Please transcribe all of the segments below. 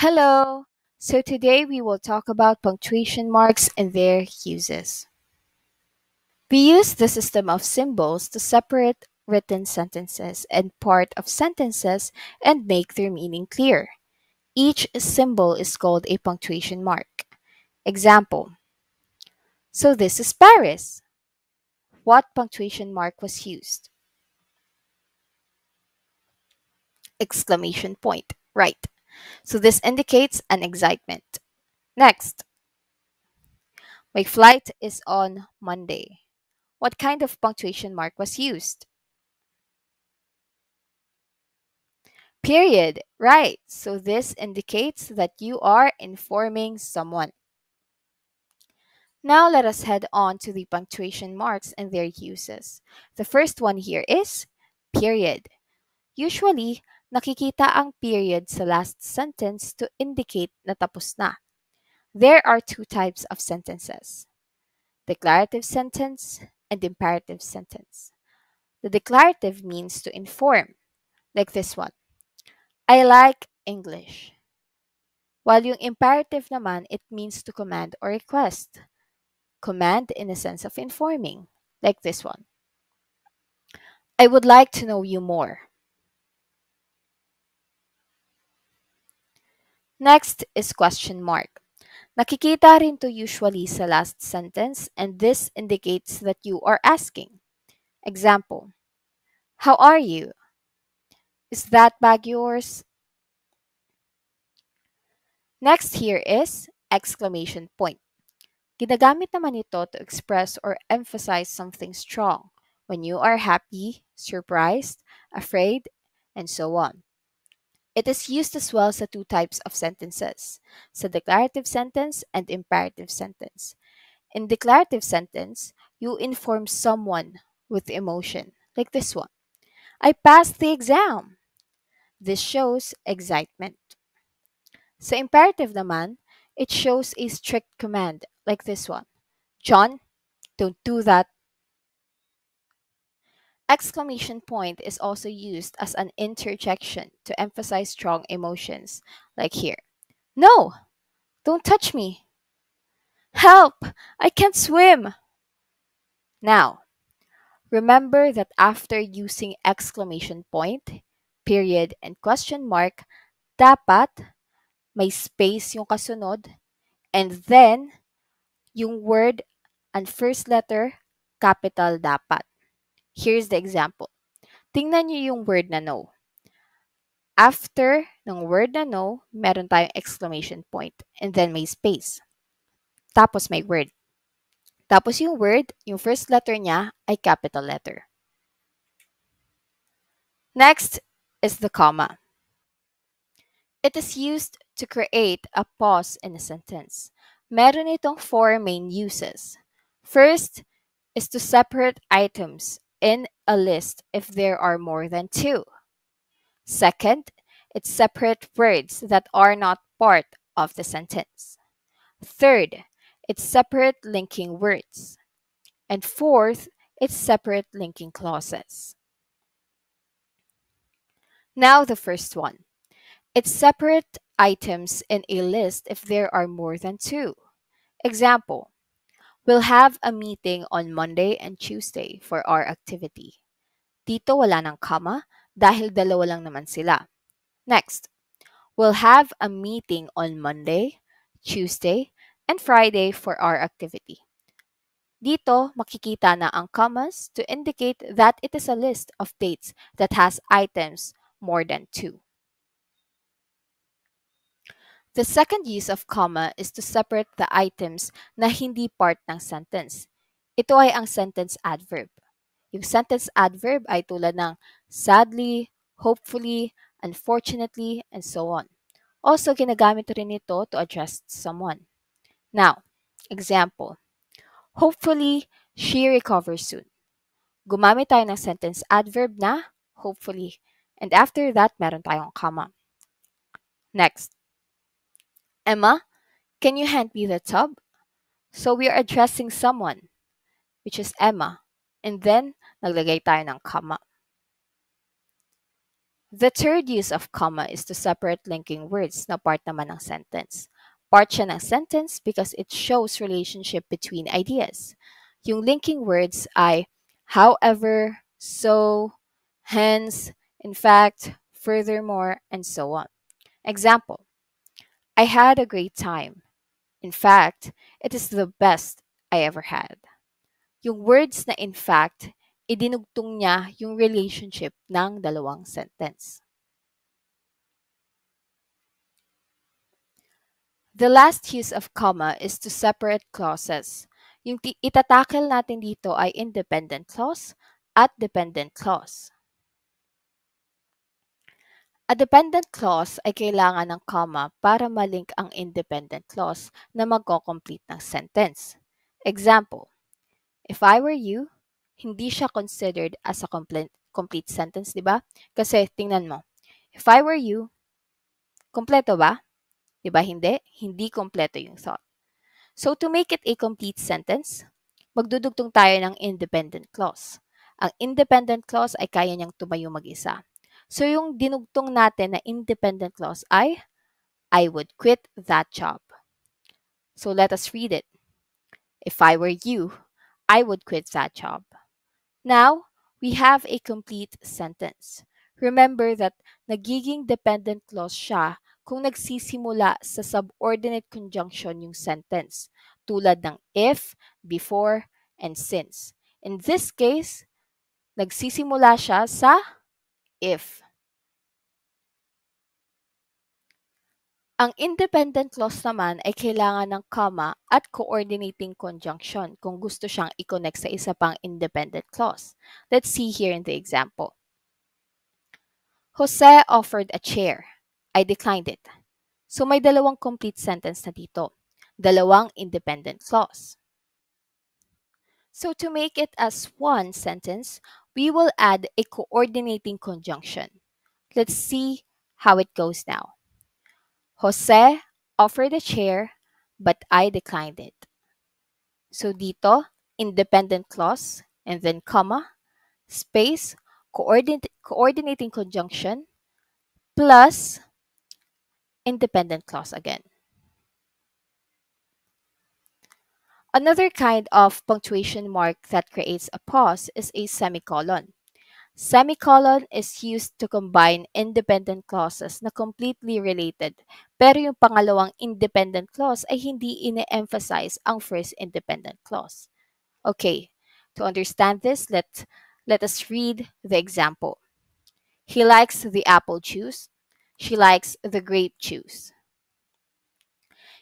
Hello! So today we will talk about punctuation marks and their uses. We use the system of symbols to separate written sentences and part of sentences and make their meaning clear. Each symbol is called a punctuation mark. Example. So this is Paris. What punctuation mark was used? Exclamation point. Right. So this indicates an excitement. Next, my flight is on Monday. What kind of punctuation mark was used? Period. Right. So this indicates that you are informing someone. Now let us head on to the punctuation marks and their uses. The first one here is period. Usually, nakikita ang period sa last sentence to indicate na tapos na. There are two types of sentences: declarative sentence and imperative sentence. The declarative means to inform, like this one. I like English. While yung imperative naman, it means to command or request. Command in the sense of informing, like this one. I would like to know you more. Next is question mark. Nakikita rin to usually sa last sentence, and this indicates that you are asking. Example, how are you? Is that bag yours? Next here is exclamation point. Ginagamit naman ito to express or emphasize something strong when you are happy, surprised, afraid, and so on. It is used as well sa two types of sentences, sa declarative sentence and imperative sentence. In declarative sentence, you inform someone with emotion, like this one. I passed the exam. This shows excitement. Sa imperative naman, it shows a strict command, like this one. John, don't do that. Exclamation point is also used as an interjection to emphasize strong emotions, like here. No, don't touch me. Help! I can't swim. Now, remember that after using exclamation point, period, and question mark, dapat may space yung kasunod, and then yung word and first letter, capital dapat. Here's the example. Tingnan niyo yung word na no. After ng word na no, meron tayong exclamation point and then may space. Tapos may word. Tapos yung word, yung first letter niya ay capital letter. Next is the comma. It is used to create a pause in a sentence. Meron itong four main uses. First is to separate items in a list if there are more than two. Second, it separates words that are not part of the sentence. Third, it separates linking words. And fourth, it separates linking clauses. Now the first one. It separates items in a list if there are more than two. Example, we'll have a meeting on Monday and Tuesday for our activity. Dito wala ng comma dahil dalawa lang naman sila. Next, we'll have a meeting on Monday, Tuesday, and Friday for our activity. Dito, makikita na ang commas to indicate that it is a list of dates that has items more than two. The second use of comma is to separate the items na hindi part ng sentence. Ito ay ang sentence adverb. Yung sentence adverb ay tulad ng sadly, hopefully, unfortunately, and so on. Also, ginagamit rin ito to address someone. Now, example. Hopefully, she recovers soon. Gumamit tayo ng sentence adverb na hopefully. And after that, meron tayong comma. Next. Emma, can you hand me the tub? So we are addressing someone, which is Emma. And then, naglagay tayo ng comma. The third use of comma is to separate linking words na part naman ng sentence. Part siya ng sentence because it shows relationship between ideas. Yung linking words ay however, so, hence, in fact, furthermore, and so on. Example, I had a great time. In fact, it is the best I ever had. Yung words na in fact, idinugtong niya yung relationship ng dalawang sentence. The last use of comma is to separate clauses. Yung itatakel natin dito ay independent clause at dependent clause. A dependent clause ay kailangan ng comma para malink ang independent clause na magko-complete ng sentence. Example, if I were you, hindi siya considered as a complete sentence, di ba? Kasi tingnan mo, if I were you, kompleto ba? Di ba hindi? Hindi kompleto yung thought. So to make it a complete sentence, magdudugtong tayo ng independent clause. Ang independent clause ay kaya niyang tumayo mag-isa. So yung dinugtong natin na independent clause ay, I would quit that job. So let us read it. If I were you, I would quit that job. Now, we have a complete sentence. Remember that nagiging dependent clause siya kung nagsisimula sa subordinate conjunction yung sentence, tulad ng if, before, and since. In this case, nagsisimula siya sa if. Ang independent clause naman ay kailangan ng comma at coordinating conjunction kung gusto siyang i-connect sa isa pang independent clause. Let's see here in the example. Jose offered a chair. I declined it. So may dalawang complete sentence na dito. Dalawang independent clause. So to make it as one sentence, we will add a coordinating conjunction. Let's see how it goes now. Jose offered a chair, but I declined it. So dito, independent clause, and then comma, space, coordinating conjunction, plus independent clause again. Another kind of punctuation mark that creates a pause is a semicolon. Semicolon is used to combine independent clauses na completely related, pero yung pangalawang independent clause ay hindi ine-emphasize ang first independent clause. Okay, to understand this, let us read the example. He likes the apple juice. She likes the grape juice.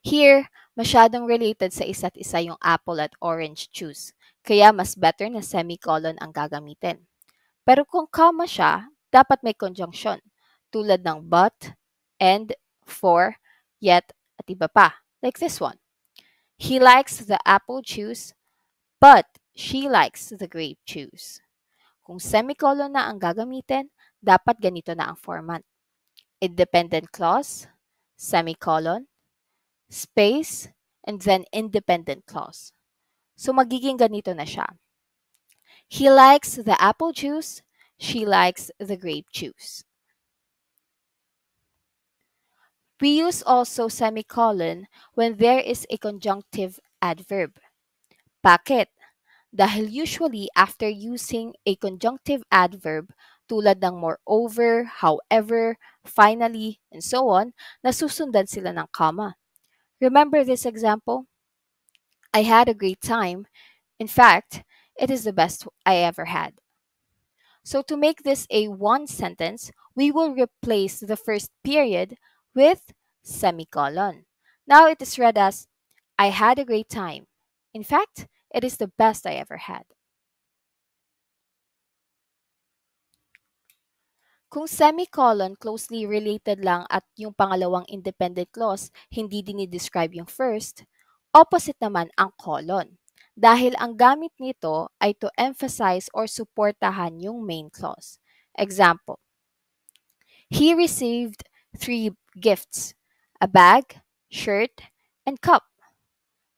Here, masyadong related sa isa't isa yung apple at orange juice, kaya mas better na semicolon ang gagamitin. Pero kung comma siya, dapat may conjunction, tulad ng but, and, for, yet, at iba pa, like this one. He likes the apple juice, but she likes the grape juice. Kung semicolon na ang gagamitin, dapat ganito na ang format. Independent clause, semicolon, space, and then independent clause. So magiging ganito na siya. He likes the apple juice. She likes the grape juice. We use also semicolon when there is a conjunctive adverb. Bakit? Dahil usually after using a conjunctive adverb tulad ng moreover, however, finally, and so on, nasusundan sila ng comma. Remember this example? I had a great time. In fact, it is the best I ever had. So to make this a one sentence, we will replace the first period with semicolon. Now it is read as, I had a great time. In fact, it is the best I ever had. Kung semicolon closely related lang at yung pangalawang independent clause hindi dinidescribe yung first, opposite naman ang colon. Dahil ang gamit nito ay to emphasize or suportahan yung main clause. Example, he received 3 gifts, a bag, shirt, and cup.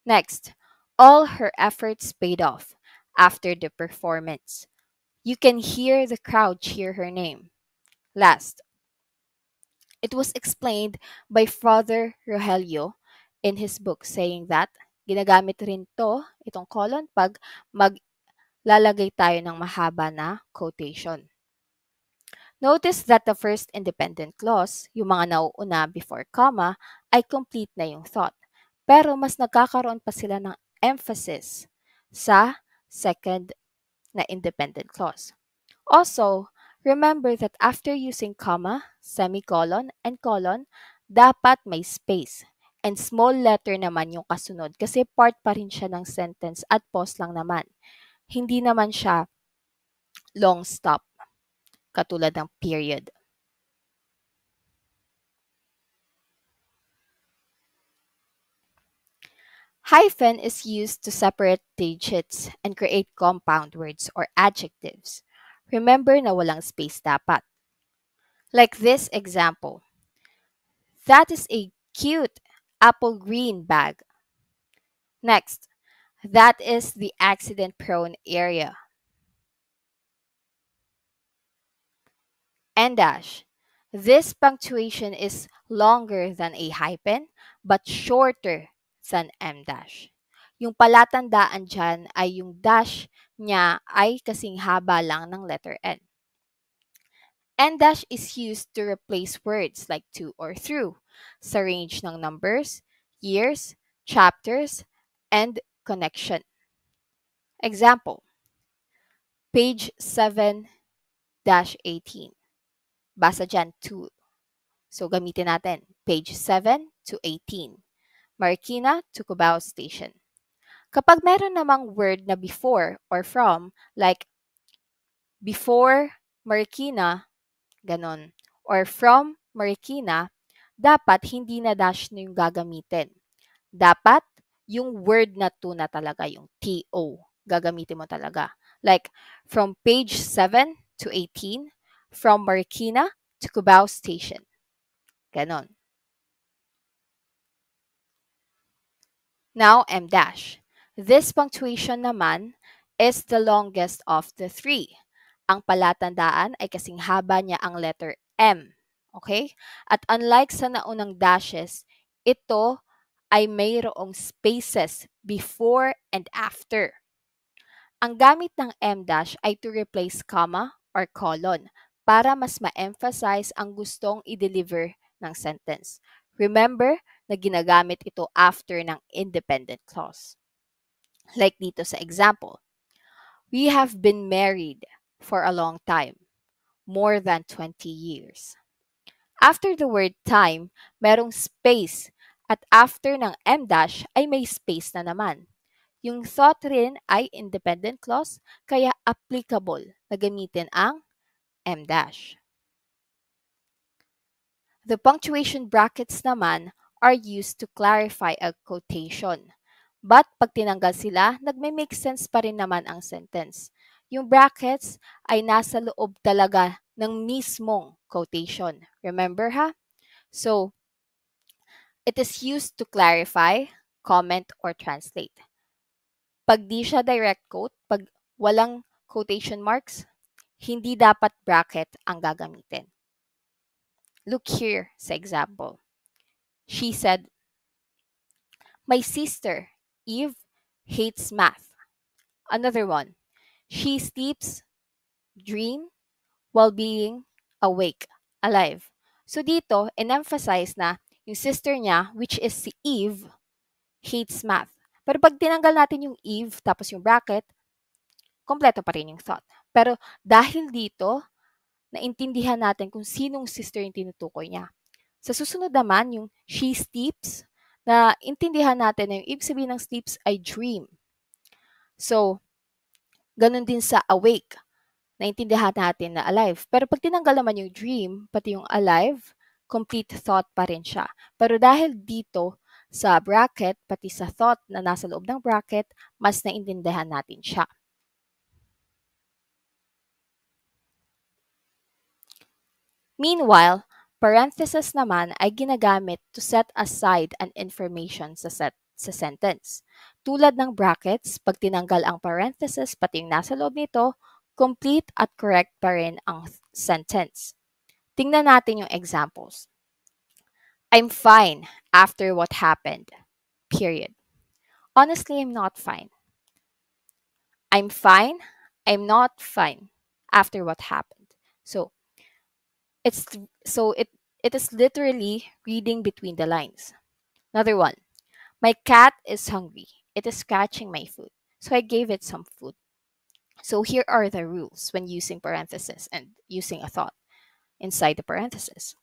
Next, all her efforts paid off after the performance. You can hear the crowd cheer her name. Last, it was explained by Father Rogelio in his book saying that ginagamit rin itong colon, pag maglalagay tayo ng mahaba na quotation. Notice that the first independent clause, yung mga nauuna before comma, ay complete na yung thought. Pero mas nagkakaroon pa sila ng emphasis sa second na independent clause. Also, remember that after using comma, semicolon, and colon, dapat may space. And small letter naman yung kasunod kasi part pa rin siya ng sentence at pause lang naman. Hindi naman siya long stop katulad ng period. Hyphen is used to separate digits and create compound words or adjectives. Remember na walang space dapat. Like this example. That is a cute apple green bag. Next, that is the accident prone area. And dash. This punctuation is longer than a hyphen but shorter than M dash. Yung palatandaan dyan ay yung dash niya ay kasing haba lang ng letter N. N dash is used to replace words like to or through sa range ng numbers, years, chapters, and connection. Example, page 7-18. Basa dyan 2. So, gamitin natin. Page 7 to 18. Marikina to Cubao Station. Kapag meron namang word na before or from, like before Marikina, ganon, or from Marikina, dapat hindi na dash na yung gagamitin. Dapat yung word na to na talaga, yung TO, gagamitin mo talaga. Like, from page 7 to 18, from Marikina to Cubao Station. Ganon. Now, M dash. This punctuation naman is the longest of the three. Ang palatandaan ay kasing haba niya ang letter M. Okay? At unlike sa naunang dashes, ito ay mayroong spaces before and after. Ang gamit ng M dash ay to replace comma or colon para mas ma-emphasize ang gustong i-deliver ng sentence. Remember na ginagamit ito after ng independent clause. Like dito sa example, we have been married for a long time, more than 20 years. After the word time, merong space at after ng M dash ay may space na naman. Yung thought rin ay independent clause kaya applicable na gamitin ang M dash. The punctuation brackets naman are used to clarify a quotation. But pag tinanggal sila, nagme-make sense pa rin naman ang sentence. Yung brackets ay nasa loob talaga ng mismong quotation. Remember ha? So, it is used to clarify, comment, or translate. Pag di siya direct quote, pag walang quotation marks, hindi dapat bracket ang gagamitin. Look here sa example. She said, my sister, Eve, hates math. Another one. She sleeps, dream, while being awake, alive. So dito, in-emphasize na yung sister niya, which is si Eve, hates math. Pero pag tinanggal natin yung Eve, tapos yung bracket, kompleto pa rin yung thought. Pero dahil dito, naintindihan natin kung sinong sister yung tinutukoy niya. Sa susunod naman, yung she sleeps, na intindihan natin na yung ibig sabihin ng sleeps ay dream. So, ganun din sa awake. Naintindihan natin na alive. Pero pag tinanggal naman yung dream, pati yung alive, complete thought pa rin siya. Pero dahil dito sa bracket, pati sa thought na nasa loob ng bracket, mas naintindihan natin siya. Meanwhile, parenthesis naman ay ginagamit to set aside an information sa sentence. Tulad ng brackets, pag tinanggal ang parenthesis pati yung nasa loob nito, complete at correct pa rin ang sentence. Tingnan natin yung examples. I'm fine after what happened. Period. Honestly, I'm not fine. I'm fine. I'm not fine after what happened. So it's so it is literally reading between the lines. Another one. My cat is hungry. It is scratching my foot. So I gave it some food. So here are the rules when using parentheses and using a thought inside the parentheses.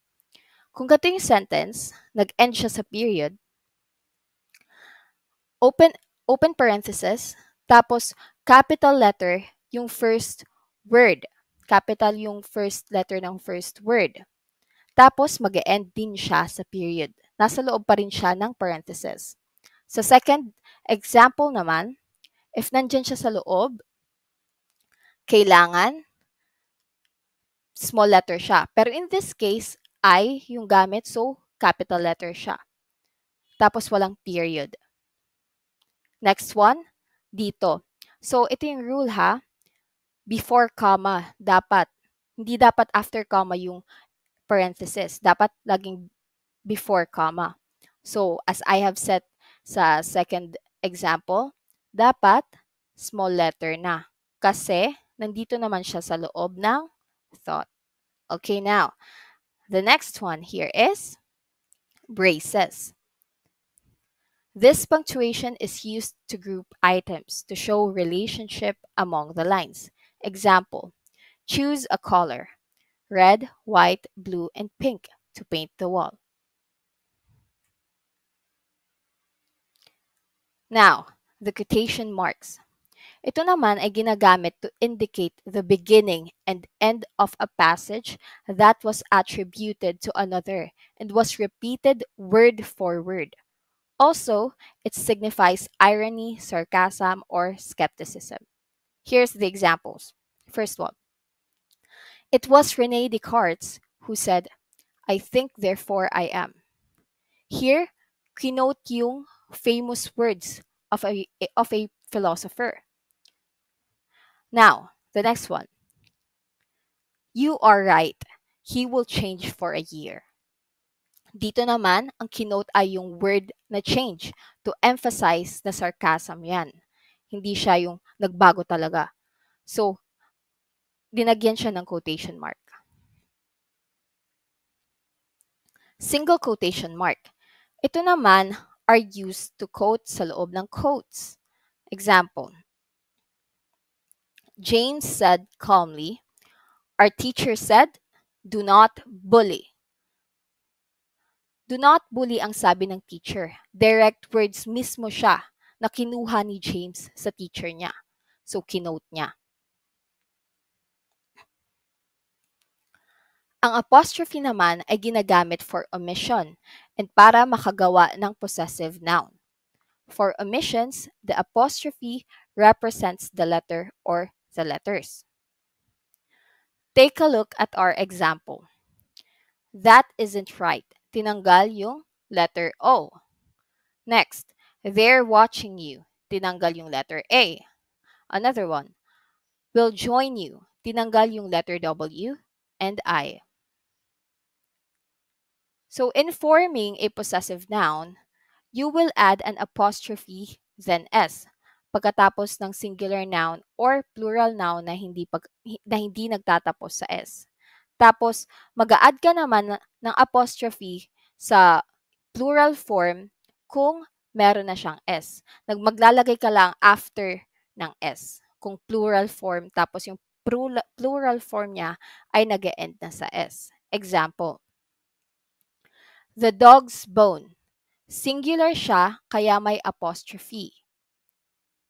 Kung gato yung sentence, nag-end siya sa period, open open parentheses, tapos capital letter yung first word. Capital yung first letter ng first word. Tapos mag-end din siya sa period. Nasa loob pa rin siya ng parentheses. Sa second example naman, if nandyan siya sa loob, kailangan small letter siya. Pero in this case, I yung gamit, so capital letter siya. Tapos walang period. Next one, dito. So, ito yung rule ha. Before comma, dapat. Hindi dapat after comma yung parenthesis. Dapat laging before comma. So, as I have said sa second example, dapat small letter na. Kasi, nandito naman siya sa loob ng thought. Okay, now, the next one here is braces. This punctuation is used to group items to show relationship among the lines. Example, choose a color, red, white, blue, and pink to paint the wall. Now, the quotation marks. Ito naman ay ginagamit to indicate the beginning and end of a passage that was attributed to another and was repeated word for word. Also, it signifies irony, sarcasm, or skepticism. Here's the examples. First one. It was Rene Descartes who said, I think, therefore I am. Here, kinote yung famous words of a philosopher. Now, the next one. You are right. He will change for a year. Dito naman, ang kinote ay yung word na change to emphasize na sarcasm yan. Hindi siya yung nagbago talaga. So, dinagyan siya ng quotation mark. Single quotation mark. Ito naman are used to quote sa loob ng quotes. Example, James said calmly, our teacher said, do not bully. Do not bully ang sabi ng teacher. Direct words mismo siya na kinuha ni James sa teacher niya. So, kinote niya. Ang apostrophe naman ay ginagamit for omission and para makagawa ng possessive noun. For omissions, the apostrophe represents the letter or the letters. Take a look at our example. That isn't right. Tinanggal yung letter O. Next, they're watching you. Tinanggal yung letter A. Another one, will join you. Tinanggal yung letter W and I. So in forming a possessive noun, you will add an apostrophe then S pagkatapos ng singular noun or plural noun na hindi nagtatapos sa S. Tapos, mag-a-add ka naman ng apostrophe sa plural form kung meron na siyang S. Maglalagay ka lang after ng S. Kung plural form, tapos yung plural form niya ay nag-e-end na sa S. Example, the dog's bone. Singular siya, kaya may apostrophe.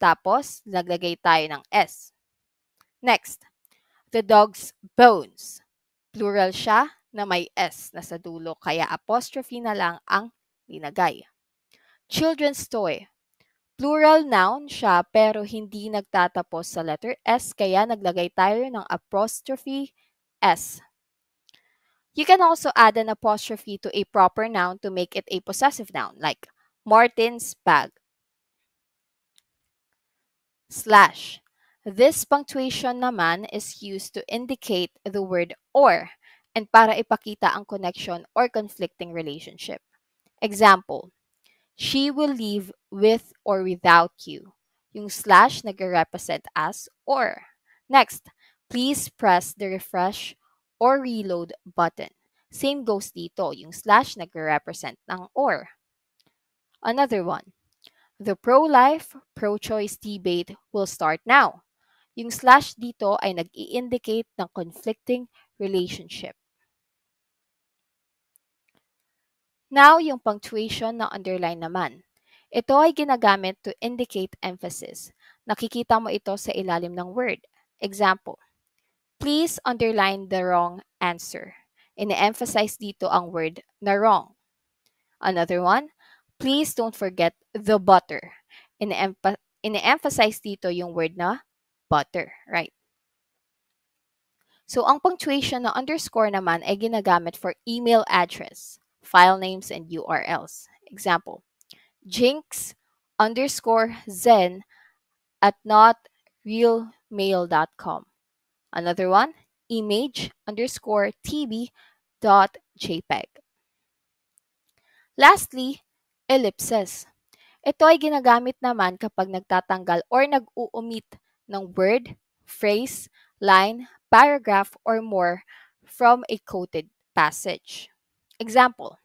Tapos, naglagay tayo ng S. Next, the dog's bones. Plural siya na may S na sa dulo, kaya apostrophe na lang ang linagay. Children's toy. Plural noun siya pero hindi nagtatapos sa letter S, kaya naglagay tayo ng apostrophe S. You can also add an apostrophe to a proper noun to make it a possessive noun, like Martin's bag. Slash. This punctuation naman is used to indicate the word or and para ipakita ang connection or conflicting relationship. Example, she will leave with or without you. Yung slash nagre-represent as or. Next, please press the refresh or reload button. Same goes dito, yung slash nagre-represent ng or. Another one, the pro-life, pro-choice debate will start now. Yung slash dito ay nag-i-indicate ng conflicting relationship. Now, yung punctuation na underline naman. Ito ay ginagamit to indicate emphasis. Nakikita mo ito sa ilalim ng word. Example, please underline the wrong answer. Ine-emphasize dito ang word na wrong. Another one, please don't forget the butter. Ine-emphasize dito yung word na butter, right? So, ang punctuation na underscore naman ay ginagamit for email address, file names, and URLs. Example, jinx underscore zen at notrealmail.com. Another one, image underscore tb dot jpeg. Lastly, ellipses. Ito ay ginagamit naman kapag nagtatanggal or nag-uumit ng word, phrase, line, paragraph, or more from a quoted passage. Example,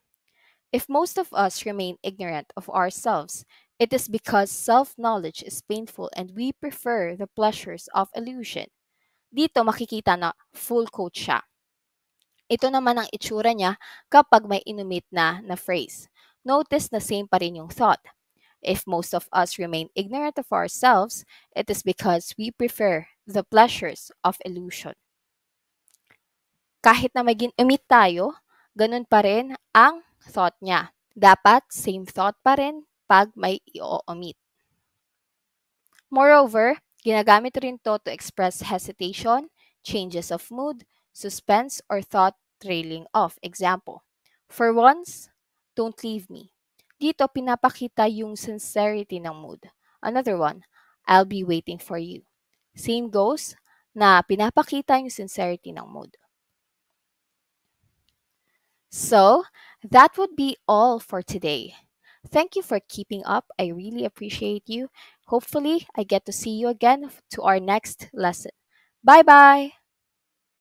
if most of us remain ignorant of ourselves, it is because self-knowledge is painful and we prefer the pleasures of illusion. Dito makikita na full quote siya. Ito naman ang itsura niya kapag may inumit na phrase. Notice na same pa rin yung thought. If most of us remain ignorant of ourselves, it is because we prefer the pleasures of illusion. Kahit na maging omit tayo, ganun pa rin ang thought niya. Dapat same thought pa rin pag may i-omit. Moreover, ginagamit rin to express hesitation, changes of mood, suspense, or thought trailing off. Example, for once, don't leave me. Dito, pinapakita yung sincerity ng mood. Another one, I'll be waiting for you. Same goes na pinapakita yung sincerity ng mood. So, that would be all for today. Thank you for keeping up. I really appreciate you. Hopefully, I get to see you again to our next lesson. Bye bye.